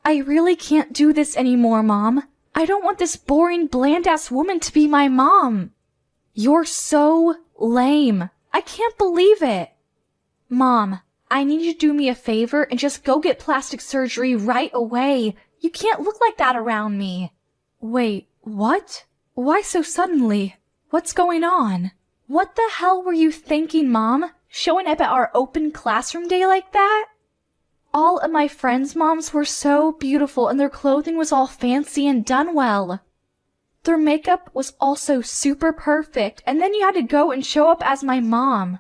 I really can't do this anymore, Mom. I don't want this boring, bland-ass woman to be my mom. You're so lame. I can't believe it. Mom, I need you to do me a favor and just go get plastic surgery right away. You can't look like that around me. Wait, what? Why so suddenly? What's going on? What the hell were you thinking, Mom? Showing up at our open classroom day like that? All of my friends' moms were so beautiful and their clothing was all fancy and done well. Their makeup was also super perfect, and then you had to go and show up as my mom.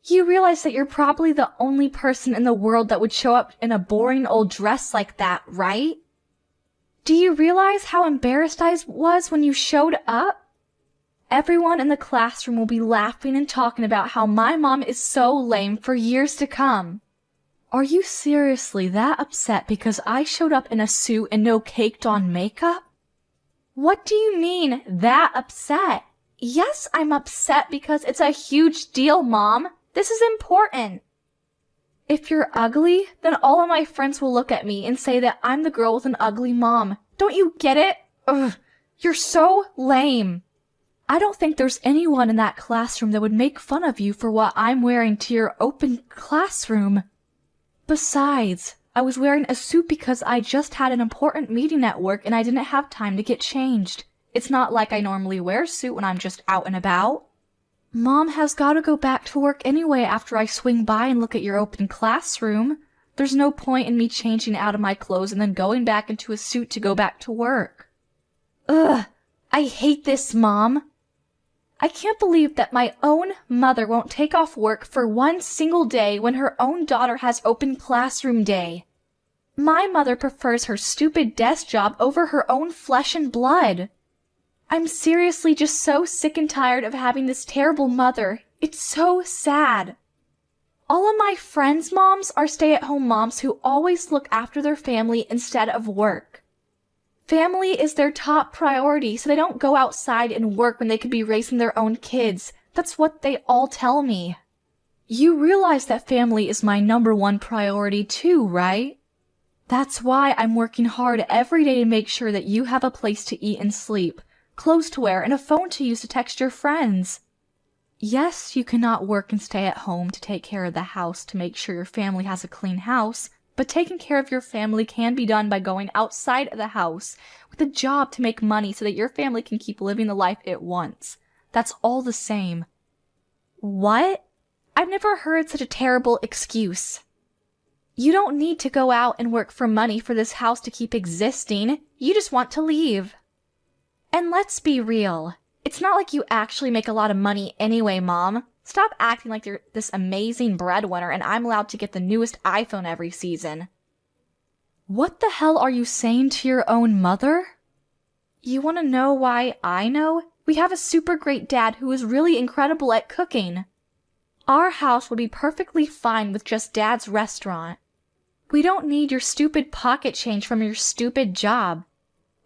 You realize that you're probably the only person in the world that would show up in a boring old dress like that, right? Do you realize how embarrassed I was when you showed up? Everyone in the classroom will be laughing and talking about how my mom is so lame for years to come. Are you seriously that upset because I showed up in a suit and no caked-on makeup? What do you mean, that upset? Yes, I'm upset because it's a huge deal, Mom. This is important. If you're ugly, then all of my friends will look at me and say that I'm the girl with an ugly mom. Don't you get it? Ugh, you're so lame. I don't think there's anyone in that classroom that would make fun of you for what I'm wearing to your open classroom. Besides, I was wearing a suit because I just had an important meeting at work and I didn't have time to get changed. It's not like I normally wear a suit when I'm just out and about. Mom has got to go back to work anyway after I swing by and look at your open classroom. There's no point in me changing out of my clothes and then going back into a suit to go back to work. Ugh, I hate this, Mom. I can't believe that my own mother won't take off work for one single day when her own daughter has open classroom day. My mother prefers her stupid desk job over her own flesh and blood. I'm seriously just so sick and tired of having this terrible mother. It's so sad. All of my friends' moms are stay-at-home moms who always look after their family instead of work. Family is their top priority, so they don't go outside and work when they could be raising their own kids. That's what they all tell me. You realize that family is my #1 priority too, right? That's why I'm working hard every day to make sure that you have a place to eat and sleep, clothes to wear, and a phone to use to text your friends. Yes, you cannot work and stay at home to take care of the house to make sure your family has a clean house, but taking care of your family can be done by going outside of the house with a job to make money so that your family can keep living the life it wants. That's all the same. What? I've never heard such a terrible excuse. You don't need to go out and work for money for this house to keep existing. You just want to leave. And let's be real. It's not like you actually make a lot of money anyway, Mom. Stop acting like you're this amazing breadwinner and I'm allowed to get the newest iPhone every season. What the hell are you saying to your own mother? You want to know why I know? We have a super great dad who is really incredible at cooking. Our house would be perfectly fine with just Dad's restaurant. We don't need your stupid pocket change from your stupid job.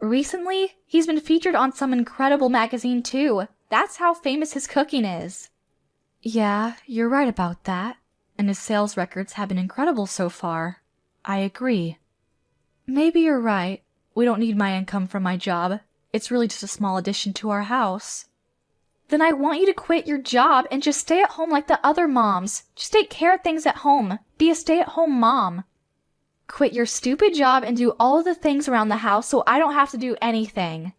Recently, he's been featured on some incredible magazine too. That's how famous his cooking is. Yeah, you're right about that. And his sales records have been incredible so far. I agree. Maybe you're right. We don't need my income from my job. It's really just a small addition to our house. Then I want you to quit your job and just stay at home like the other moms. Just take care of things at home. Be a stay-at-home mom. Quit your stupid job and do all of the things around the house so I don't have to do anything.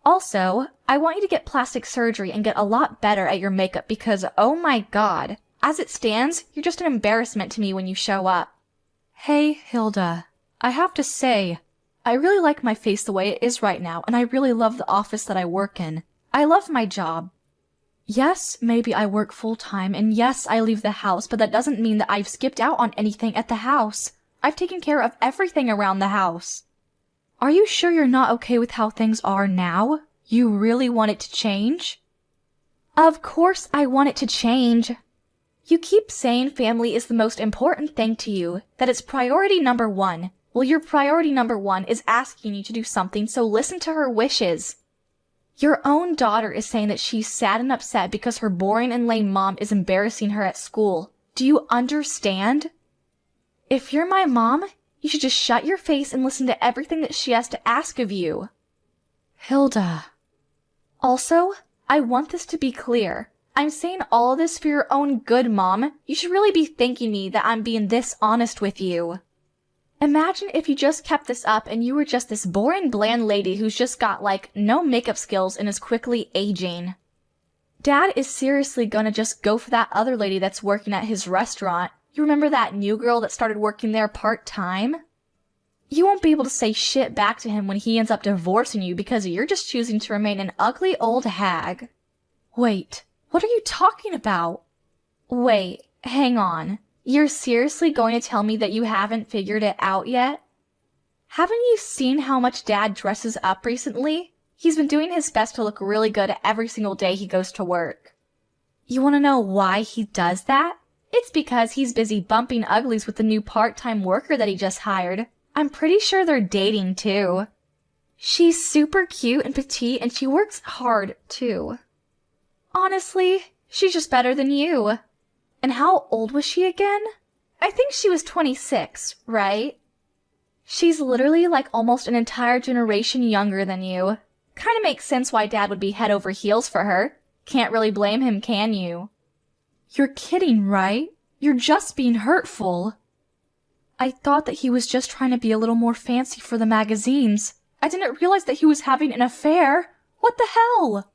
Also, I want you to get plastic surgery and get a lot better at your makeup because, oh my god, as it stands, you're just an embarrassment to me when you show up. Hey, Hilda, I have to say, I really like my face the way it is right now, and I really love the office that I work in. I love my job. Yes, maybe I work full-time, and yes, I leave the house, but that doesn't mean that I've skipped out on anything at the house. I've taken care of everything around the house. Are you sure you're not okay with how things are now? You really want it to change? Of course I want it to change. You keep saying family is the most important thing to you, that it's priority #1. Well, your priority #1 is asking you to do something, so listen to her wishes. Your own daughter is saying that she's sad and upset because her boring and lame mom is embarrassing her at school. Do you understand? If you're my mom, You should just shut your face and listen to everything that she has to ask of you. Hilda. Also, I want this to be clear. I'm saying all of this for your own good, Mom. You should really be thanking me that I'm being this honest with you. Imagine if you just kept this up and you were just this boring, bland lady who's just got, no makeup skills and is quickly aging. Dad is seriously gonna just go for that other lady that's working at his restaurant. You remember that new girl that started working there part-time? You won't be able to say shit back to him when he ends up divorcing you because you're just choosing to remain an ugly old hag. Wait, what are you talking about? Wait, hang on. You're seriously going to tell me that you haven't figured it out yet? Haven't you seen how much Dad dresses up recently? He's been doing his best to look really good every single day he goes to work. You want to know why he does that? It's because he's busy bumping uglies with the new part-time worker that he just hired. I'm pretty sure they're dating too. She's super cute and petite and she works hard too. Honestly, she's just better than you. And how old was she again? I think she was 26, right? She's literally almost an entire generation younger than you. Kinda makes sense why Dad would be head over heels for her. Can't really blame him, can you? You're kidding, right? You're just being hurtful. I thought that he was just trying to be a little more fancy for the magazines. I didn't realize that he was having an affair. What the hell?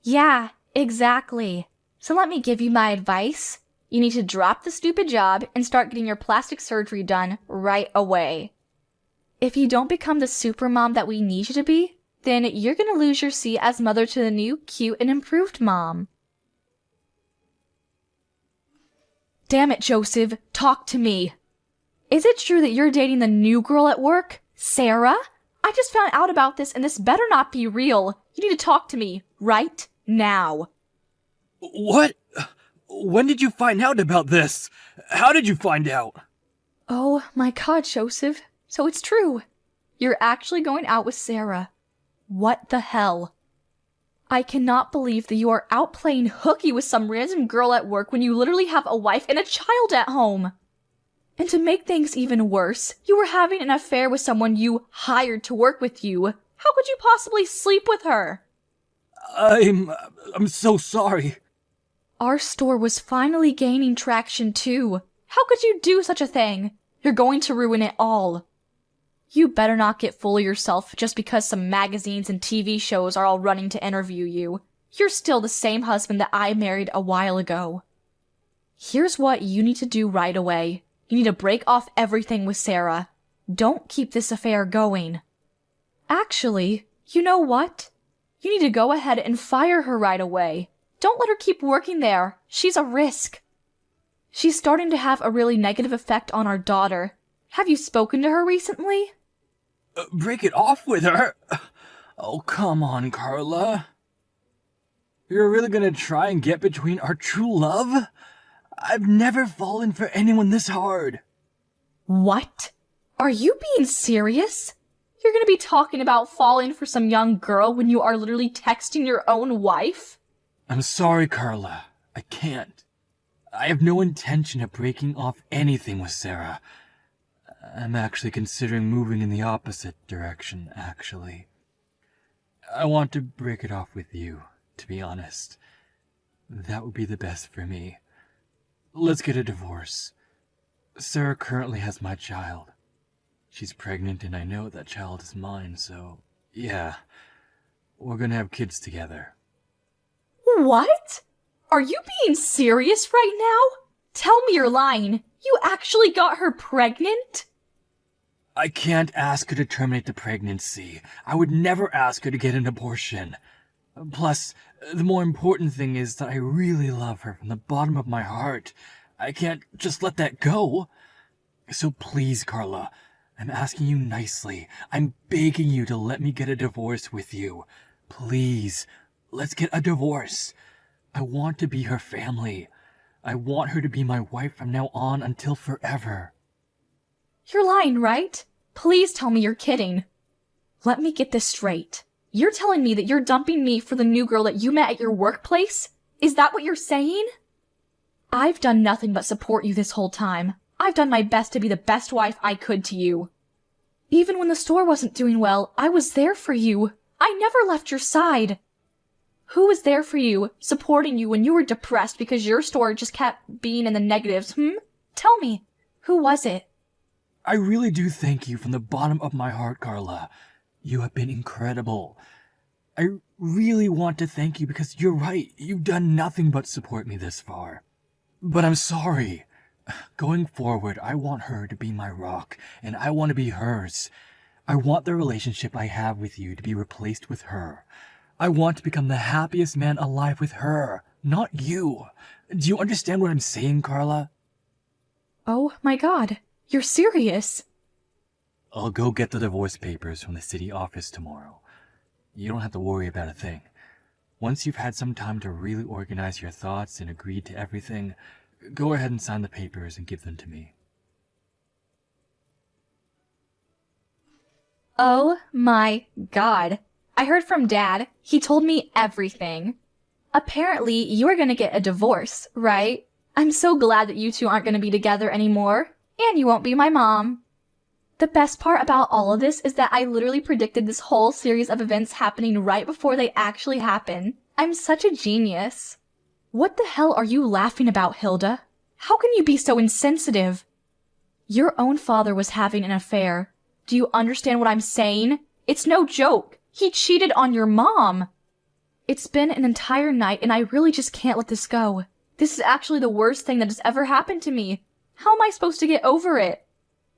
Yeah, exactly. So let me give you my advice. You need to drop the stupid job and start getting your plastic surgery done right away. If you don't become the super mom that we need you to be, then you're gonna lose your seat as mother to the new, cute, and improved mom. Damn it, Joseph, talk to me. Is it true that you're dating the new girl at work, Sarah? I just found out about this and this better not be real. You need to talk to me right now. What? When did you find out about this? How did you find out? Oh my God, Joseph. So it's true. You're actually going out with Sarah. What the hell? I cannot believe that you are out playing hooky with some random girl at work when you literally have a wife and a child at home. And to make things even worse, you were having an affair with someone you hired to work with you. How could you possibly sleep with her? I'm so sorry. Our store was finally gaining traction too. How could you do such a thing? You're going to ruin it all. You better not get full of yourself just because some magazines and TV shows are all running to interview you. You're still the same husband that I married a while ago. Here's what you need to do right away. You need to break off everything with Sarah. Don't keep this affair going. Actually, you know what? You need to go ahead and fire her right away. Don't let her keep working there. She's a risk. She's starting to have a really negative effect on our daughter. Have you spoken to her recently? Break it off with her? Oh, come on, Carla. You're really gonna try and get between our true love? I've never fallen for anyone this hard. What? Are you being serious? You're gonna be talking about falling for some young girl when you are literally texting your own wife? I'm sorry, Carla. I can't. I have no intention of breaking off anything with Sarah. I'm actually considering moving in the opposite direction, actually. I want to break it off with you, to be honest. That would be the best for me. Let's get a divorce. Sarah currently has my child. She's pregnant and I know that child is mine, so yeah. We're gonna have kids together. What? Are you being serious right now? Tell me you're lying. You actually got her pregnant? I can't ask her to terminate the pregnancy. I would never ask her to get an abortion. Plus, the more important thing is that I really love her from the bottom of my heart. I can't just let that go. So please, Carla, I'm asking you nicely. I'm begging you to let me get a divorce with you. Please, let's get a divorce. I want to be her family. I want her to be my wife from now on until forever. You're lying, right? Please tell me you're kidding. Let me get this straight. You're telling me that you're dumping me for the new girl that you met at your workplace? Is that what you're saying? I've done nothing but support you this whole time. I've done my best to be the best wife I could to you. Even when the store wasn't doing well, I was there for you. I never left your side. Who was there for you, supporting you when you were depressed because your store just kept being in the negatives, Tell me, who was it? I really do thank you from the bottom of my heart, Carla. You have been incredible. I really want to thank you because you're right. You've done nothing but support me this far. But I'm sorry. Going forward, I want her to be my rock, and I want to be hers. I want the relationship I have with you to be replaced with her. I want to become the happiest man alive with her, not you. Do you understand what I'm saying, Carla? Oh my God, you're serious? I'll go get the divorce papers from the city office tomorrow. You don't have to worry about a thing. Once you've had some time to really organize your thoughts and agree to everything, go ahead and sign the papers and give them to me. Oh my God. I heard from Dad. He told me everything. Apparently, you are gonna get a divorce, right? I'm so glad that you two aren't gonna be together anymore. And you won't be my mom. The best part about all of this is that I literally predicted this whole series of events happening right before they actually happen. I'm such a genius. What the hell are you laughing about, Hilda? How can you be so insensitive? Your own father was having an affair. Do you understand what I'm saying? It's no joke. He cheated on your mom. It's been an entire night and I really just can't let this go. This is actually the worst thing that has ever happened to me. How am I supposed to get over it?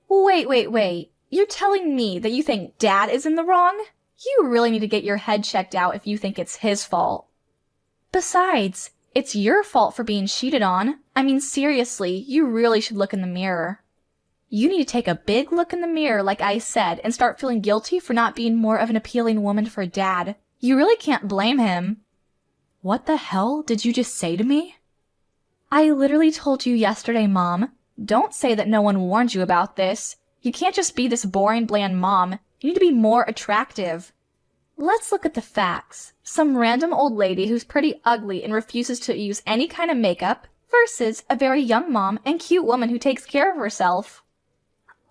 Wait. You're telling me that you think Dad is in the wrong? You really need to get your head checked out if you think it's his fault. Besides, it's your fault for being cheated on. I mean, seriously, you really should look in the mirror. You need to take a big look in the mirror, like I said, and start feeling guilty for not being more of an appealing woman for Dad. You really can't blame him. What the hell did you just say to me? I literally told you yesterday, Mom. Don't say that no one warned you about this. You can't just be this boring, bland mom. You need to be more attractive. Let's look at the facts. Some random old lady who's pretty ugly and refuses to use any kind of makeup versus a very young mom and cute woman who takes care of herself.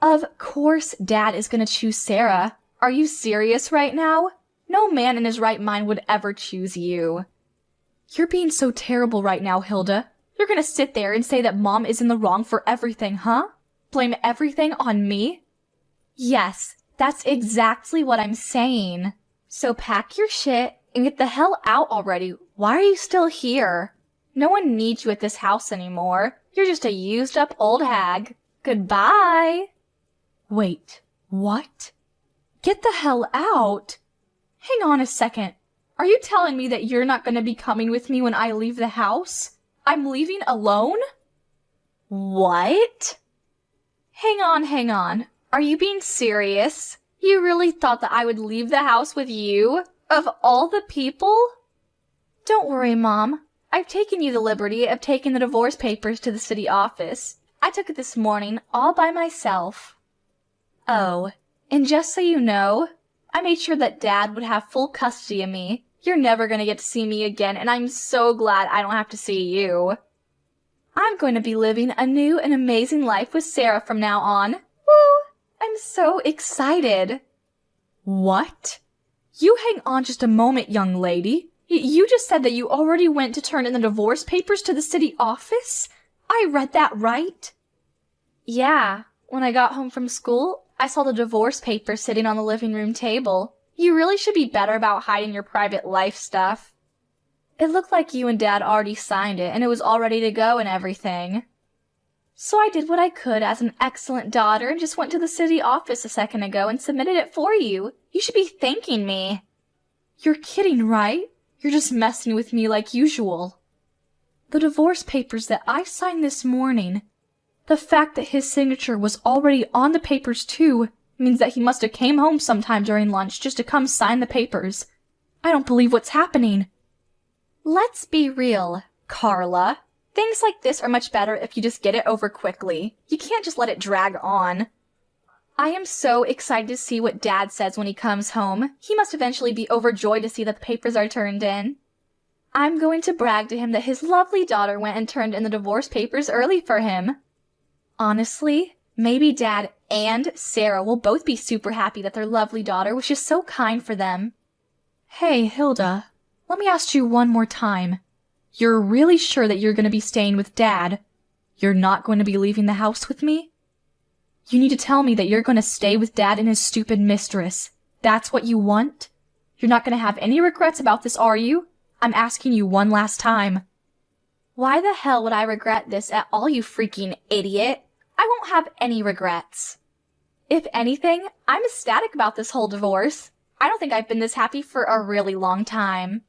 Of course Dad is gonna choose Sarah. Are you serious right now? No man in his right mind would ever choose you. You're being so terrible right now, Hilda. You're gonna sit there and say that Mom is in the wrong for everything, huh? Blame everything on me? Yes, that's exactly what I'm saying. So pack your shit and get the hell out already. Why are you still here? No one needs you at this house anymore. You're just a used up old hag. Goodbye. Wait, what? Get the hell out? Hang on a second. Are you telling me that you're not gonna be coming with me when I leave the house? I'm leaving alone? What? Hang on. Are you being serious? You really thought that I would leave the house with you? Of all the people? Don't worry, Mom. I've taken you the liberty of taking the divorce papers to the city office. I took it this morning all by myself. Oh, and just so you know, I made sure that Dad would have full custody of me. You're never gonna get to see me again, and I'm so glad I don't have to see you. I'm going to be living a new and amazing life with Sarah from now on. Woo! I'm so excited. What? You hang on just a moment, young lady. You just said that you already went to turn in the divorce papers to the city office? I read that right? Yeah. When I got home from school, I saw the divorce papers sitting on the living room table. You really should be better about hiding your private life stuff. It looked like you and Dad already signed it, and it was all ready to go and everything. So I did what I could as an excellent daughter and just went to the city office a second ago and submitted it for you. You should be thanking me. You're kidding, right? You're just messing with me like usual. The divorce papers that I signed this morning, the fact that his signature was already on the papers too, means that he must have came home sometime during lunch just to come sign the papers. I don't believe what's happening. Let's be real, Carla. Things like this are much better if you just get it over quickly. You can't just let it drag on. I am so excited to see what Dad says when he comes home. He must eventually be overjoyed to see that the papers are turned in. I'm going to brag to him that his lovely daughter went and turned in the divorce papers early for him. Honestly, maybe Dad and Sarah will both be super happy that their lovely daughter was just so kind for them. Hey, Hilda, let me ask you one more time. You're really sure that you're going to be staying with Dad? You're not going to be leaving the house with me? You need to tell me that you're going to stay with Dad and his stupid mistress. That's what you want? You're not going to have any regrets about this, are you? I'm asking you one last time. Why the hell would I regret this at all, you freaking idiot? I won't have any regrets. If anything, I'm ecstatic about this whole divorce. I don't think I've been this happy for a really long time.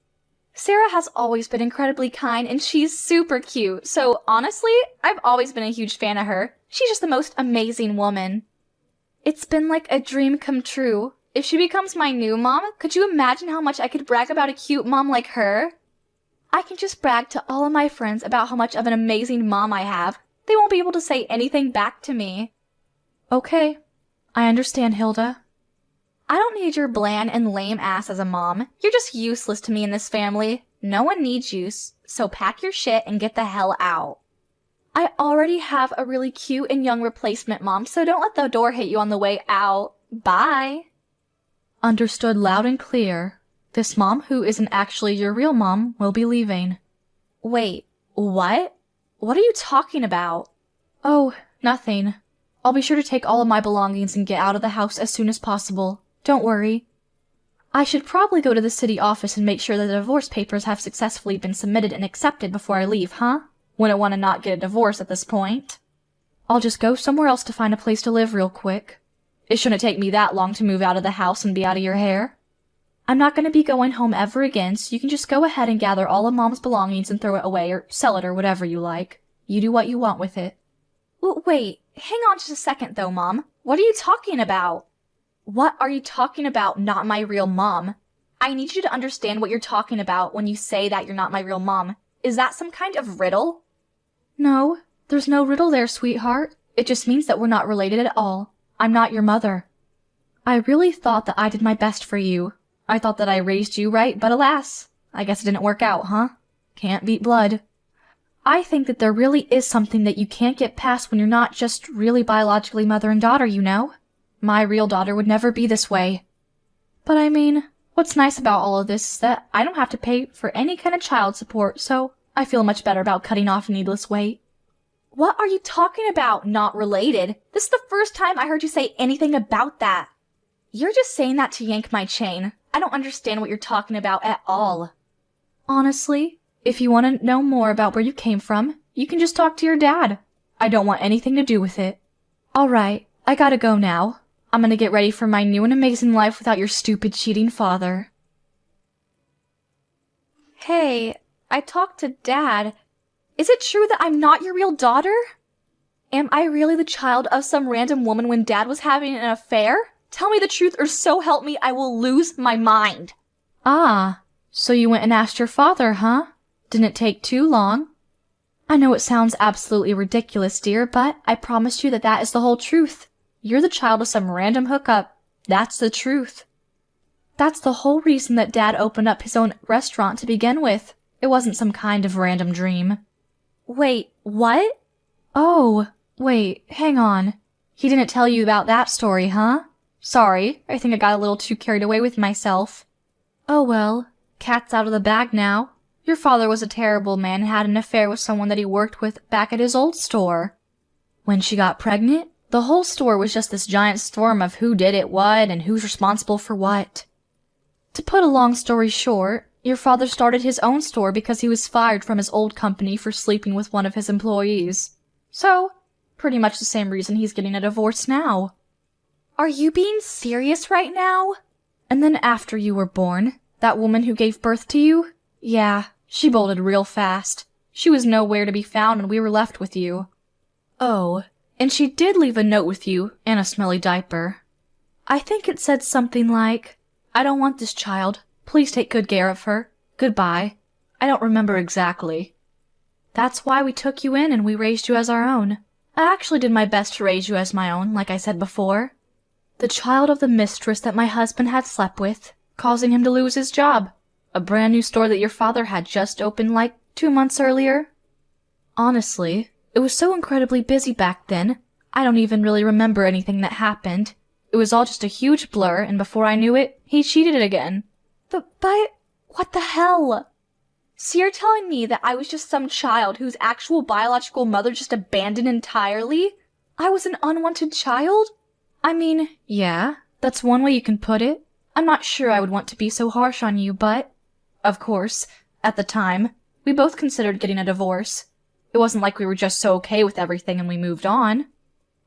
Sarah has always been incredibly kind and she's super cute, so honestly, I've always been a huge fan of her. She's just the most amazing woman. It's been like a dream come true. If she becomes my new mom, could you imagine how much I could brag about a cute mom like her? I can just brag to all of my friends about how much of an amazing mom I have. They won't be able to say anything back to me. Okay, I understand, Hilda. I don't need your bland and lame ass as a mom. You're just useless to me in this family. No one needs you, so pack your shit and get the hell out. I already have a really cute and young replacement mom, so don't let the door hit you on the way out. Bye. Understood loud and clear. This mom, who isn't actually your real mom, will be leaving. Wait, what? What are you talking about? Oh, nothing. I'll be sure to take all of my belongings and get out of the house as soon as possible. Don't worry. I should probably go to the city office and make sure that the divorce papers have successfully been submitted and accepted before I leave, huh? Wouldn't want to not get a divorce at this point. I'll just go somewhere else to find a place to live real quick. It shouldn't take me that long to move out of the house and be out of your hair. I'm not going to be going home ever again, so you can just go ahead and gather all of Mom's belongings and throw it away or sell it or whatever you like. You do what you want with it. Wait, hang on just a second though, Mom. What are you talking about? What are you talking about, not my real mom? I need you to understand what you're talking about when you say that you're not my real mom. Is that some kind of riddle? No, there's no riddle there, sweetheart. It just means that we're not related at all. I'm not your mother. I really thought that I did my best for you. I thought that I raised you right, but alas, I guess it didn't work out, huh? Can't beat blood. I think that there really is something that you can't get past when you're not just really biologically mother and daughter, you know? My real daughter would never be this way. But I mean, what's nice about all of this is that I don't have to pay for any kind of child support, so I feel much better about cutting off needless weight. What are you talking about, not related? This is the first time I heard you say anything about that. You're just saying that to yank my chain. I don't understand what you're talking about at all. Honestly, if you want to know more about where you came from, you can just talk to your dad. I don't want anything to do with it. Alright, I gotta go now. I'm gonna get ready for my new and amazing life without your stupid cheating father. Hey, I talked to Dad. Is it true that I'm not your real daughter? Am I really the child of some random woman when Dad was having an affair? Tell me the truth or so help me I will lose my mind. Ah, so you went and asked your father, huh? Didn't take too long. I know it sounds absolutely ridiculous, dear, but I promise you that that is the whole truth. You're the child of some random hookup. That's the truth. That's the whole reason that Dad opened up his own restaurant to begin with. It wasn't some kind of random dream. Wait, what? Oh, wait, hang on. He didn't tell you about that story, huh? Sorry, I think I got a little too carried away with myself. Oh well, cat's out of the bag now. Your father was a terrible man and had an affair with someone that he worked with back at his old store. When she got pregnant, the whole store was just this giant storm of who did it what and who's responsible for what. To put a long story short, your father started his own store because he was fired from his old company for sleeping with one of his employees. So, pretty much the same reason he's getting a divorce now. Are you being serious right now? And then after you were born, that woman who gave birth to you? Yeah, she bolted real fast. She was nowhere to be found and we were left with you. Oh, and she did leave a note with you and a smelly diaper. I think it said something like, I don't want this child. Please take good care of her. Goodbye. I don't remember exactly. That's why we took you in and we raised you as our own. I actually did my best to raise you as my own, like I said before. The child of the mistress that my husband had slept with, causing him to lose his job. A brand new store that your father had just opened like 2 months earlier. Honestly, it was so incredibly busy back then I don't even really remember anything that happened. It was all just a huge blur, and before I knew it, he cheated again. But, what the hell? So you're telling me that I was just some child whose actual biological mother just abandoned entirely? I was an unwanted child? I mean, yeah, that's one way you can put it. I'm not sure I would want to be so harsh on you, but... Of course, at the time, we both considered getting a divorce. It wasn't like we were just so okay with everything and we moved on.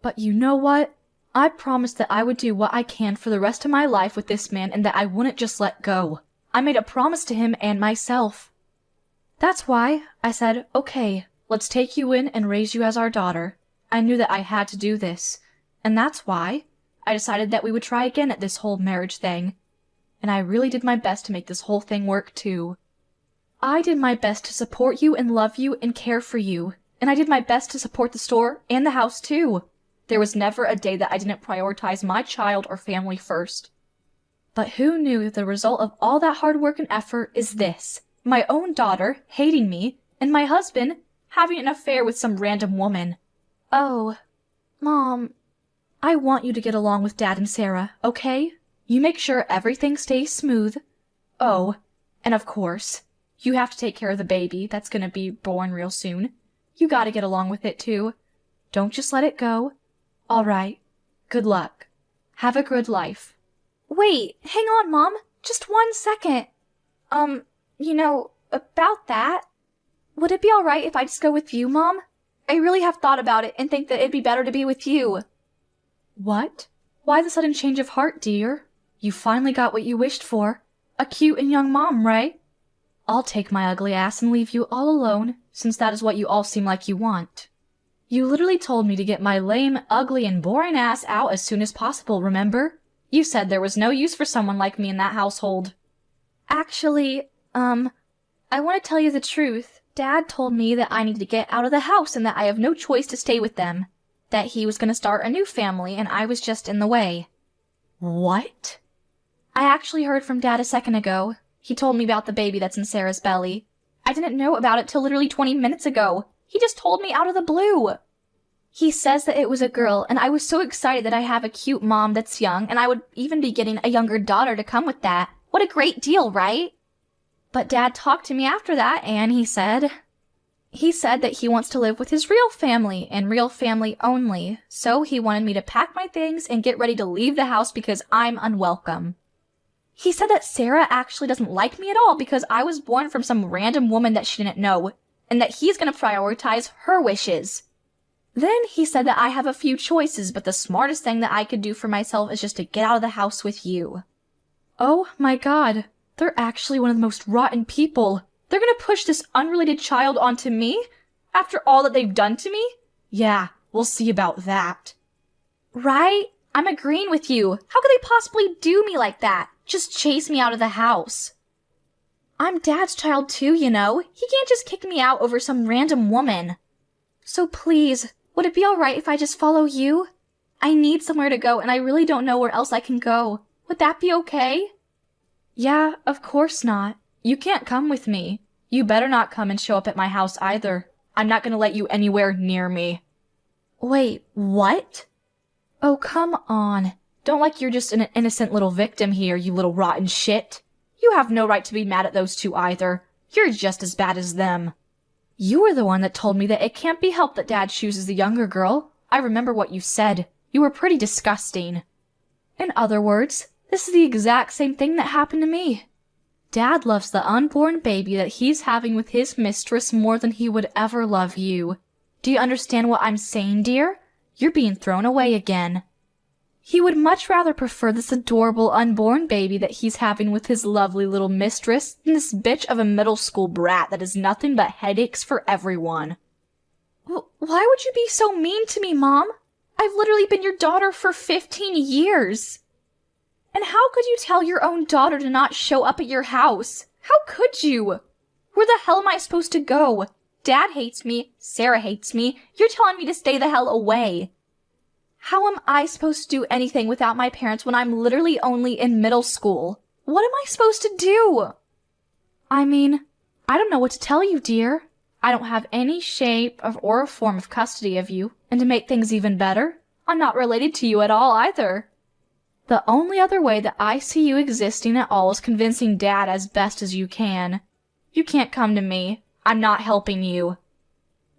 But you know what? I promised that I would do what I can for the rest of my life with this man and that I wouldn't just let go. I made a promise to him and myself. That's why I said, okay, let's take you in and raise you as our daughter. I knew that I had to do this. And that's why I decided that we would try again at this whole marriage thing. And I really did my best to make this whole thing work too. I did my best to support you and love you and care for you. And I did my best to support the store and the house too. There was never a day that I didn't prioritize my child or family first. But who knew that the result of all that hard work and effort is this? My own daughter hating me, and my husband having an affair with some random woman. Oh, Mom, I want you to get along with Dad and Sarah, okay? You make sure everything stays smooth. Oh, and of course, you have to take care of the baby that's gonna be born real soon. You gotta get along with it too. Don't just let it go. All right. Good luck. Have a good life. Wait, hang on, Mom. Just 1 second. About that. Would it be alright if I just go with you, Mom? I really have thought about it and think that it'd be better to be with you. What? Why the sudden change of heart, dear? You finally got what you wished for. A cute and young mom, right? I'll take my ugly ass and leave you all alone, since that is what you all seem like you want. You literally told me to get my lame, ugly, and boring ass out as soon as possible, remember? You said there was no use for someone like me in that household. Actually, I want to tell you the truth. Dad told me that I need to get out of the house and that I have no choice to stay with them. That he was going to start a new family and I was just in the way. What? I actually heard from Dad a second ago. He told me about the baby that's in Sarah's belly. I didn't know about it till literally 20 minutes ago. He just told me out of the blue. He says that it was a girl, and I was so excited that I have a cute mom that's young, and I would even be getting a younger daughter to come with that. What a great deal, right? But Dad talked to me after that, and he said that he wants to live with his real family, and real family only. So he wanted me to pack my things and get ready to leave the house because I'm unwelcome. He said that Sarah actually doesn't like me at all because I was born from some random woman that she didn't know, and that he's going to prioritize her wishes. Then he said that I have a few choices, but the smartest thing that I could do for myself is just to get out of the house with you. Oh my god, they're actually one of the most rotten people. They're going to push this unrelated child onto me? After all that they've done to me? Yeah, we'll see about that. Right? I'm agreeing with you. How could they possibly do me like that? Just chase me out of the house. I'm Dad's child too, you know. He can't just kick me out over some random woman. So please, would it be alright if I just follow you? I need somewhere to go and I really don't know where else I can go. Would that be okay? Yeah, of course not. You can't come with me. You better not come and show up at my house either. I'm not gonna let you anywhere near me. Wait, what? Oh, come on. Don't like you're just an innocent little victim here, you little rotten shit. You have no right to be mad at those two either. You're just as bad as them. You were the one that told me that it can't be helped that Dad chooses the younger girl. I remember what you said. You were pretty disgusting. In other words, this is the exact same thing that happened to me. Dad loves the unborn baby that he's having with his mistress more than he would ever love you. Do you understand what I'm saying, dear? You're being thrown away again. He would much rather prefer this adorable unborn baby that he's having with his lovely little mistress than this bitch of a middle school brat that is nothing but headaches for everyone. Why would you be so mean to me, Mom? I've literally been your daughter for 15 years. And how could you tell your own daughter to not show up at your house? How could you? Where the hell am I supposed to go? Dad hates me. Sarah hates me. You're telling me to stay the hell away. How am I supposed to do anything without my parents when I'm literally only in middle school? What am I supposed to do? I mean, I don't know what to tell you, dear. I don't have any shape or form of custody of you, And to make things even better, I'm not related to you at all either. The only other way that I see you existing at all is convincing Dad as best as you can. You can't come to me. I'm not helping you.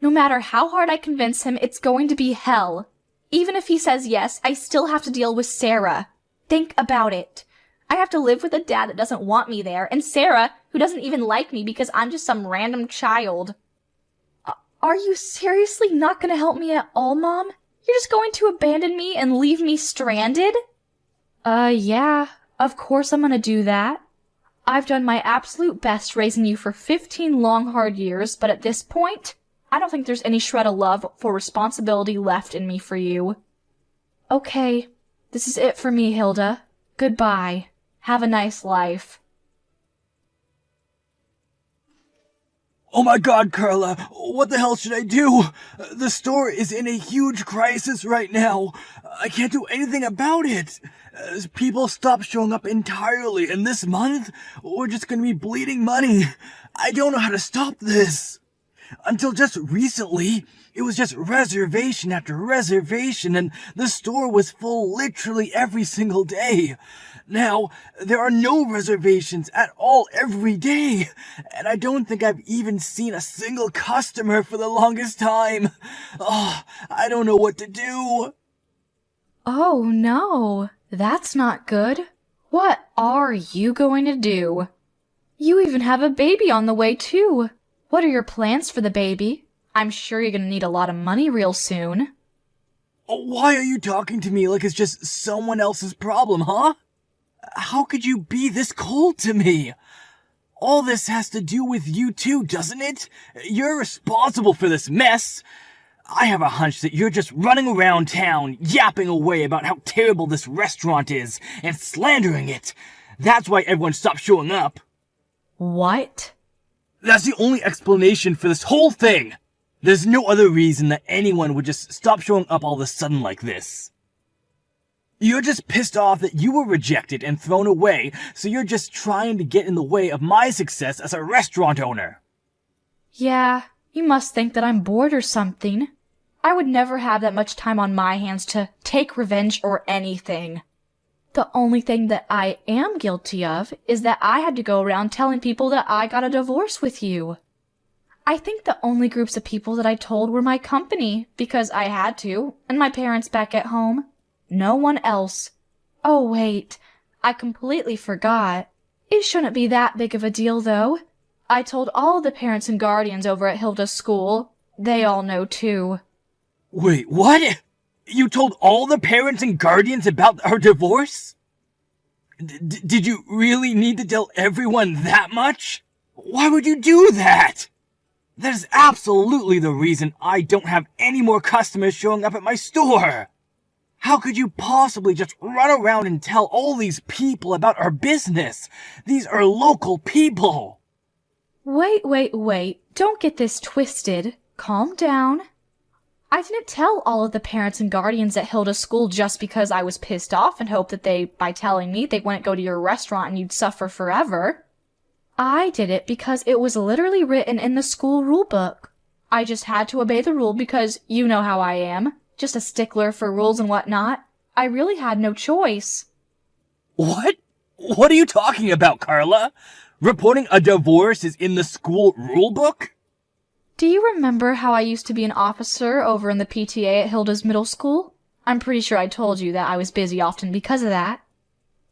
No matter how hard I convince him, it's going to be hell. Even if he says yes, I still have to deal with Sarah. Think about it. I have to live with a dad that doesn't want me there, and Sarah, who doesn't even like me because I'm just some random child. Are you seriously not going to help me at all, Mom? You're just going to abandon me and leave me stranded? Yeah, of course I'm gonna do that. I've done my absolute best raising you for 15 long, hard years, but at this point, I don't think there's any shred of love or responsibility left in me for you. Okay, this is it for me, Hilda. Goodbye. Have a nice life. Oh my god, Carla, what the hell should I do? The store is in a huge crisis right now. I can't do anything about it. People stopped showing up entirely, and this month, we're just gonna be bleeding money. I don't know how to stop this. Until just recently, it was just reservation after reservation, and the store was full literally every single day. Now, there are no reservations at all every day, and I don't think I've even seen a single customer for the longest time. Oh, I don't know what to do. Oh no, that's not good. What are you going to do? You even have a baby on the way too. What are your plans for the baby? I'm sure you're gonna need a lot of money real soon. Why are you talking to me like it's just someone else's problem, huh? How could you be this cold to me? All this has to do with you too, doesn't it? You're responsible for this mess. I have a hunch that you're just running around town, yapping away about how terrible this restaurant is, and slandering it. That's why everyone stopped showing up. What? That's the only explanation for this whole thing. There's no other reason that anyone would just stop showing up all of a sudden like this. You're just pissed off that you were rejected and thrown away, so you're just trying to get in the way of my success as a restaurant owner. Yeah, you must think that I'm bored or something. I would never have that much time on my hands to take revenge or anything. The only thing that I am guilty of is that I had to go around telling people that I got a divorce with you. I think the only groups of people that I told were my company, because I had to, and my parents back at home. No one else. Oh wait, I completely forgot. It shouldn't be that big of a deal though. I told all the parents and guardians over at Hilda's school. They all know too. Wait, what? You told all the parents and guardians about our divorce? Did you really need to tell everyone that much? Why would you do that? That is absolutely the reason I don't have any more customers showing up at my store. How could you possibly just run around and tell all these people about our business? These are local people. Wait. Don't get this twisted. Calm down. I didn't tell all of the parents and guardians at Hilda's school just because I was pissed off and hoped that by telling me, they wouldn't go to your restaurant and you'd suffer forever. I did it because it was literally written in the school rule book. I just had to obey the rule because you know how I am. Just a stickler for rules and whatnot. I really had no choice. What? What are you talking about, Carla? Reporting a divorce is in the school rule book? Do you remember how I used to be an officer over in the PTA at Hilda's middle school? I'm pretty sure I told you that I was busy often because of that.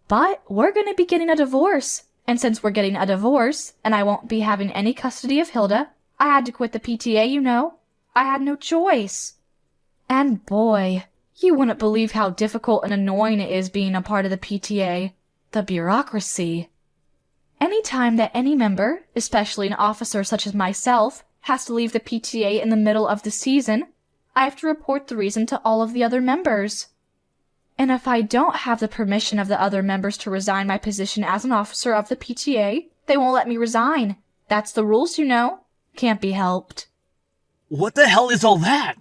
But we're gonna be getting a divorce. And since we're getting a divorce, and I won't be having any custody of Hilda, I had to quit the PTA, you know. I had no choice. And boy, you wouldn't believe how difficult and annoying it is being a part of the PTA. The bureaucracy. Any time that any member, especially an officer such as myself, has to leave the PTA in the middle of the season, I have to report the reason to all of the other members. And if I don't have the permission of the other members to resign my position as an officer of the PTA, they won't let me resign. That's the rules, you know. Can't be helped. What the hell is all that?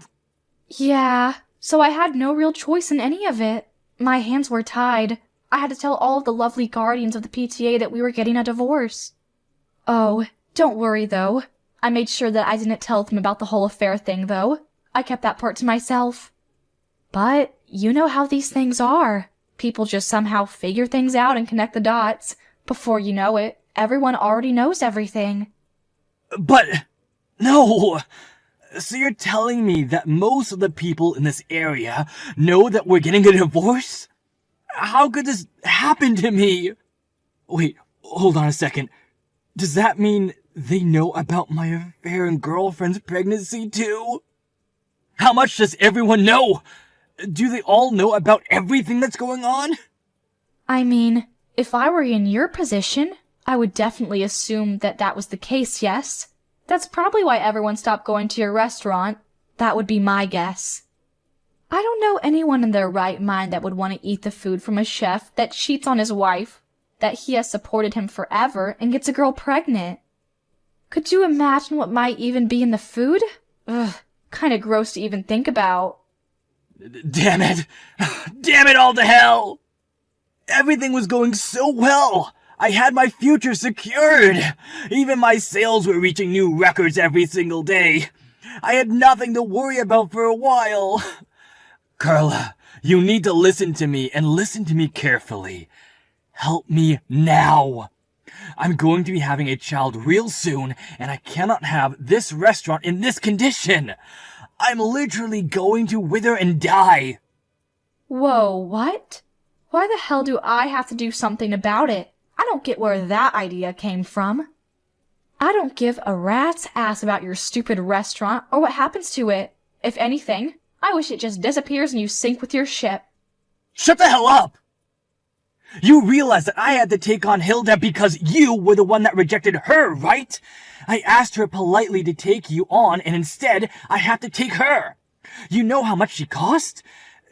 Yeah, so I had no real choice in any of it. My hands were tied. I had to tell all of the lovely guardians of the PTA that we were getting a divorce. Oh, don't worry though. I made sure that I didn't tell them about the whole affair thing though. I kept that part to myself. But you know how these things are. People just somehow figure things out and connect the dots. Before you know it, everyone already knows everything. But, no! So you're telling me that most of the people in this area know that we're getting a divorce? How could this happen to me? Wait, hold on a second. Does that mean they know about my affair and girlfriend's pregnancy too? How much does everyone know? Do they all know about everything that's going on? I mean, if I were in your position, I would definitely assume that that was the case, yes? That's probably why everyone stopped going to your restaurant. That would be my guess. I don't know anyone in their right mind that would want to eat the food from a chef that cheats on his wife, that he has supported him forever and gets a girl pregnant. Could you imagine what might even be in the food? Ugh, kinda gross to even think about. Damn it! Damn it all to hell! Everything was going so well! I had my future secured! Even my sales were reaching new records every single day. I had nothing to worry about for a while. Carla, you need to listen to me, and listen to me carefully. Help me now. I'm going to be having a child real soon, and I cannot have this restaurant in this condition. I'm literally going to wither and die. Whoa, what? Why the hell do I have to do something about it? I don't get where that idea came from. I don't give a rat's ass about your stupid restaurant or what happens to it. If anything, I wish it just disappears and you sink with your ship. Shut the hell up! You realize that I had to take on Hilda because you were the one that rejected her, right? I asked her politely to take you on, and instead, I had to take her. You know how much she cost?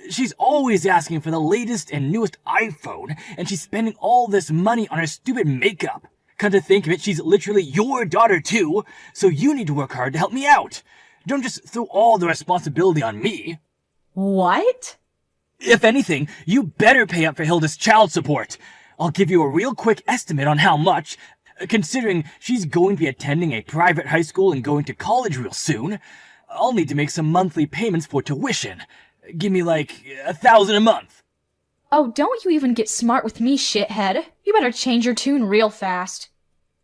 She's always asking for the latest and newest iPhone, and she's spending all this money on her stupid makeup. Come to think of it, she's literally your daughter too, so you need to work hard to help me out. Don't just throw all the responsibility on me. What? If anything, you better pay up for Hilda's child support. I'll give you a real quick estimate on how much. Considering she's going to be attending a private high school and going to college real soon, I'll need to make some monthly payments for tuition. Give me like $1,000 a month. Oh, don't you even get smart with me, shithead. You better change your tune real fast.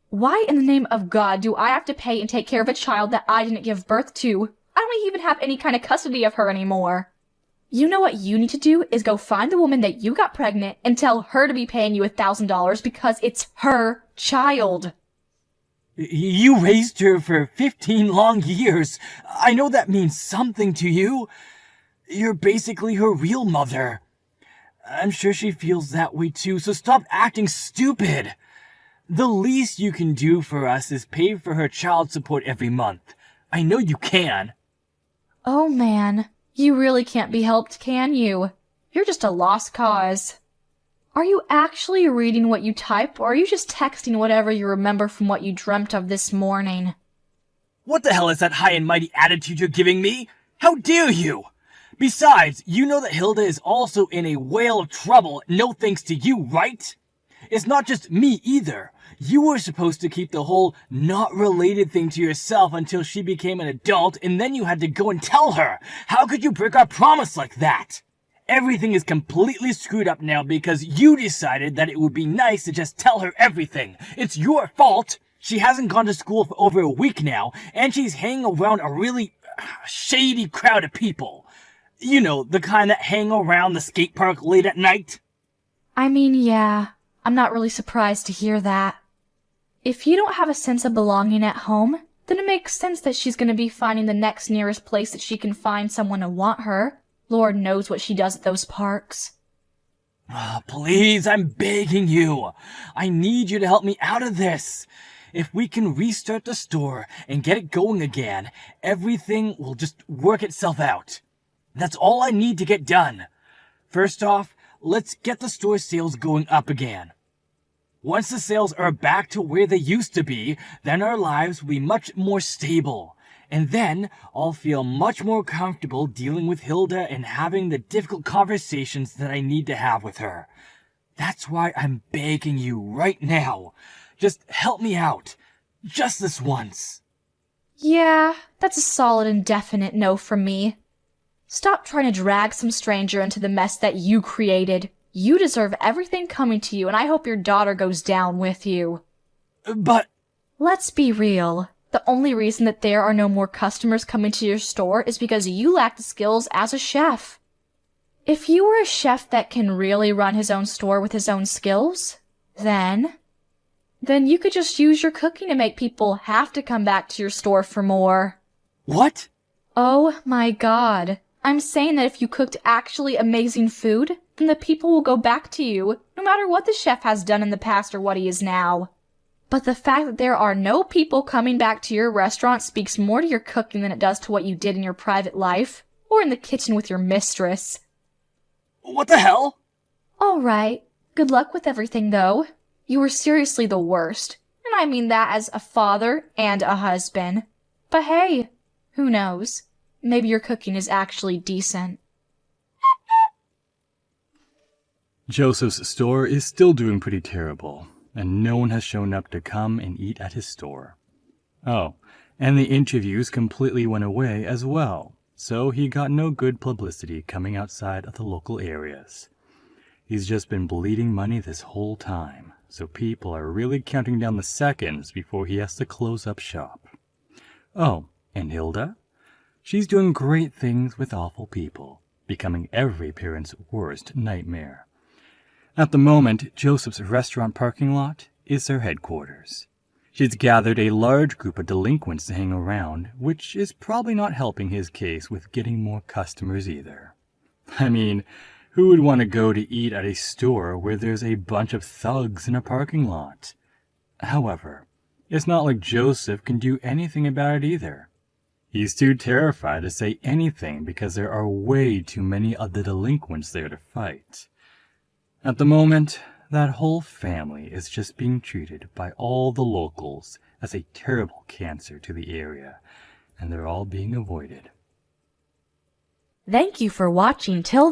Why in the name of God do I have to pay and take care of a child that I didn't give birth to? I don't even have any kind of custody of her anymore. You know what you need to do is go find the woman that you got pregnant and tell her to be paying you $1,000 because it's her child. You raised her for 15 long years. I know that means something to you. You're basically her real mother. I'm sure she feels that way too, so stop acting stupid. The least you can do for us is pay for her child support every month. I know you can. Oh man, you really can't be helped, can you? You're just a lost cause. Are you actually reading what you type, or are you just texting whatever you remember from what you dreamt of this morning? What the hell is that high and mighty attitude you're giving me? How dare you? Besides, you know that Hilda is also in a whale of trouble, no thanks to you, right? It's not just me either. You were supposed to keep the whole not related thing to yourself until she became an adult, and then you had to go and tell her. How could you break our promise like that? Everything is completely screwed up now because you decided that it would be nice to just tell her everything. It's your fault. She hasn't gone to school for over a week now, and she's hanging around a really shady crowd of people. You know, the kind that hang around the skate park late at night. I mean, yeah, I'm not really surprised to hear that. If you don't have a sense of belonging at home, then it makes sense that she's going to be finding the next nearest place that she can find someone to want her. Lord knows what she does at those parks. Please, I'm begging you. I need you to help me out of this. If we can restart the store and get it going again, everything will just work itself out. That's all I need to get done. First off, let's get the store sales going up again. Once the sales are back to where they used to be, then our lives will be much more stable. And then I'll feel much more comfortable dealing with Hilda and having the difficult conversations that I need to have with her. That's why I'm begging you right now. Just help me out. Just this once. Yeah, that's a solid and definite no from me. Stop trying to drag some stranger into the mess that you created. You deserve everything coming to you, and I hope your daughter goes down with you. But... Let's be real. The only reason that there are no more customers coming to your store is because you lack the skills as a chef. If you were a chef that can really run his own store with his own skills, then you could just use your cooking to make people have to come back to your store for more. What? Oh my god. I'm saying that if you cooked actually amazing food, then the people will go back to you, no matter what the chef has done in the past or what he is now. But the fact that there are no people coming back to your restaurant speaks more to your cooking than it does to what you did in your private life, or in the kitchen with your mistress. What the hell? Alright, good luck with everything though. You were seriously the worst, and I mean that as a father and a husband. But hey, who knows? Maybe your cooking is actually decent. Joseph's store is still doing pretty terrible, and no one has shown up to come and eat at his store. Oh, and the interviews completely went away as well, so he got no good publicity coming outside of the local areas. He's just been bleeding money this whole time, so people are really counting down the seconds before he has to close up shop. Oh, and Hilda? She's doing great things with awful people, becoming every parent's worst nightmare. At the moment, Joseph's restaurant parking lot is their headquarters. She's gathered a large group of delinquents to hang around, which is probably not helping his case with getting more customers either. I mean, who would want to go to eat at a store where there's a bunch of thugs in a parking lot? However, it's not like Joseph can do anything about it either. He's too terrified to say anything because there are way too many of the delinquents there to fight. At the moment, that whole family is just being treated by all the locals as a terrible cancer to the area, and they're all being avoided. Thank you for watching till